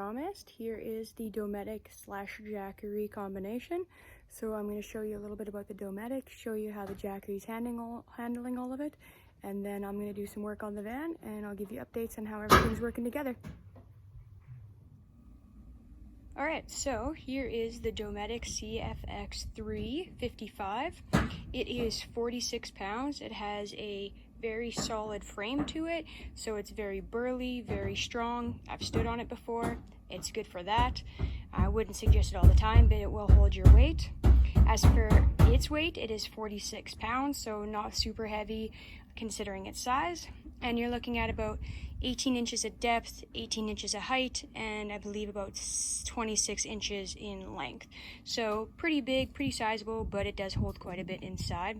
promised, here is the Dometic / Jackery combination. So I'm going to show you a little bit about the Dometic, show you how the Jackery is handling all of it, and then I'm going to do some work on the van, and I'll give you updates on how everything's working together. Alright, so here is the Dometic CFX3 55. It is 46 pounds. It has a very solid frame to it, so it's very burly, very strong. I've stood on it before. It's good for that. I wouldn't suggest it all the time, but it will hold your weight. As for its weight, it is 46 pounds, so not super heavy considering its size. And you're looking at about 18 inches of depth, 18 inches of height, and I believe about 26 inches in length. So pretty big, pretty sizable, but it does hold quite a bit inside.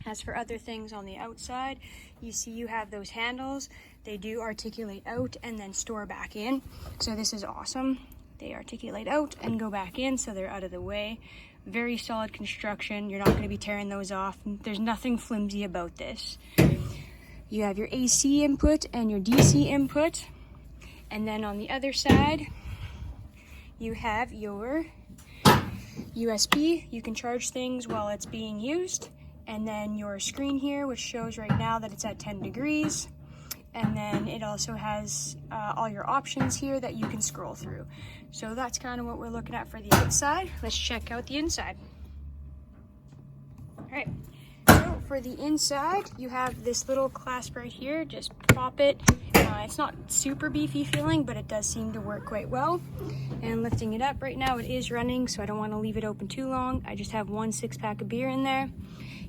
As for other things on the outside, you see you have those handles. They do articulate out and then store back in. So this is awesome. They articulate out and go back in, so they're out of the way. Very solid construction. You're not going to be tearing those off. There's nothing flimsy about this. You have your AC input and your DC input. And then on the other side, you have your USB. You can charge things while it's being used. And then your screen here, which shows right now that it's at 10 degrees. And then it also has all your options here that you can scroll through. So that's kind of what we're looking at for the outside. Let's check out the inside. All right, so for the inside, you have this little clasp right here. Just pop it. It's not super beefy feeling, but it does seem to work quite well. And lifting it up right now, it is running, so I don't want to leave it open too long. I just have 1 6-pack of beer in there.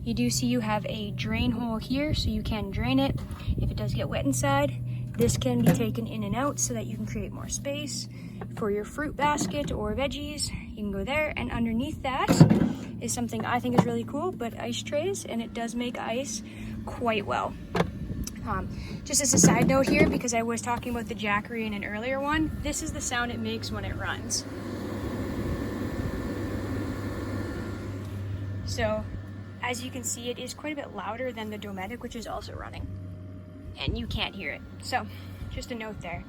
You do see you have a drain hole here, so you can drain it if it does get wet inside. This can be taken in and out so that you can create more space for your fruit basket or veggies. You can go there, and underneath that is something I think is really cool, but ice trays, and it does make ice quite well. Just as a side note here, because I was talking about the Jackery in an earlier one, this is the sound it makes when it runs. So, as you can see, it is quite a bit louder than the Dometic, which is also running. And you can't hear it. So, just a note there.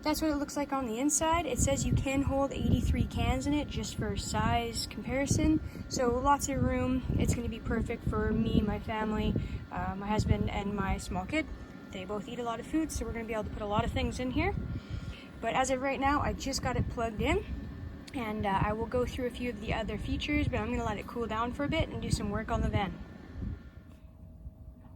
That's what it looks like on the inside. It says you can hold 83 cans in it, just for size comparison. So lots of room. It's going to be perfect for me, my family, my husband, and my small kid. They both eat a lot of food, so we're going to be able to put a lot of things in here. But as of right now, I just got it plugged in. And I will go through a few of the other features, but I'm going to let it cool down for a bit and do some work on the van.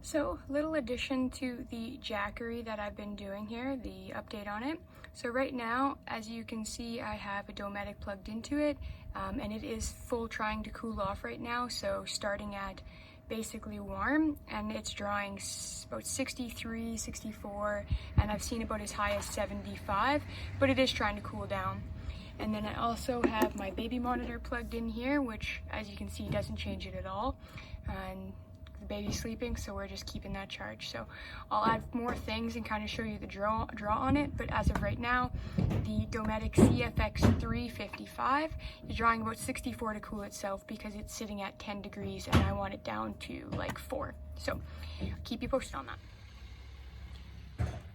So, little addition to the Jackery that I've been doing here, the update on it. So right now, as you can see, I have a Dometic plugged into it, and it is full trying to cool off right now, so starting at basically warm, and it's drawing about 63, 64, and I've seen about as high as 75, but it is trying to cool down. And then I also have my baby monitor plugged in here, which, as you can see, doesn't change it at all. And the baby's sleeping, so we're just keeping that charged. So I'll add more things and kind of show you the draw on it. But as of right now, the Dometic CFX3 55 is drawing about 64 to cool itself because it's sitting at 10 degrees and I want it down to like 4. So I'll keep you posted on that.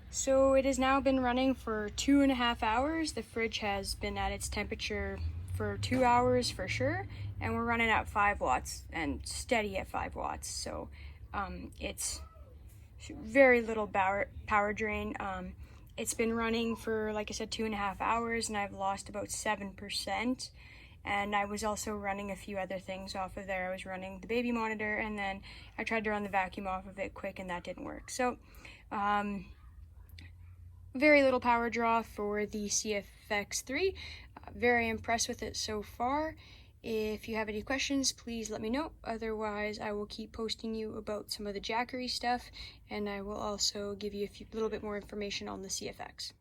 So it has now been running for 2.5 hours. The fridge has been at its temperature for 2 hours for sure, and we're running at 5 watts and steady at 5 watts. So it's very little power drain. It's been running for, like I said, 2.5 hours, and I've lost about 7%. And I was also running a few other things off of there. I was running the baby monitor, and then I tried to run the vacuum off of it quick, and that didn't work. So very little power draw for the CFX3. Very impressed with it so far. If you have any questions, please let me know. Otherwise, I will keep posting you about some of the Jackery stuff, and I will also give you a little bit more information on the CFX.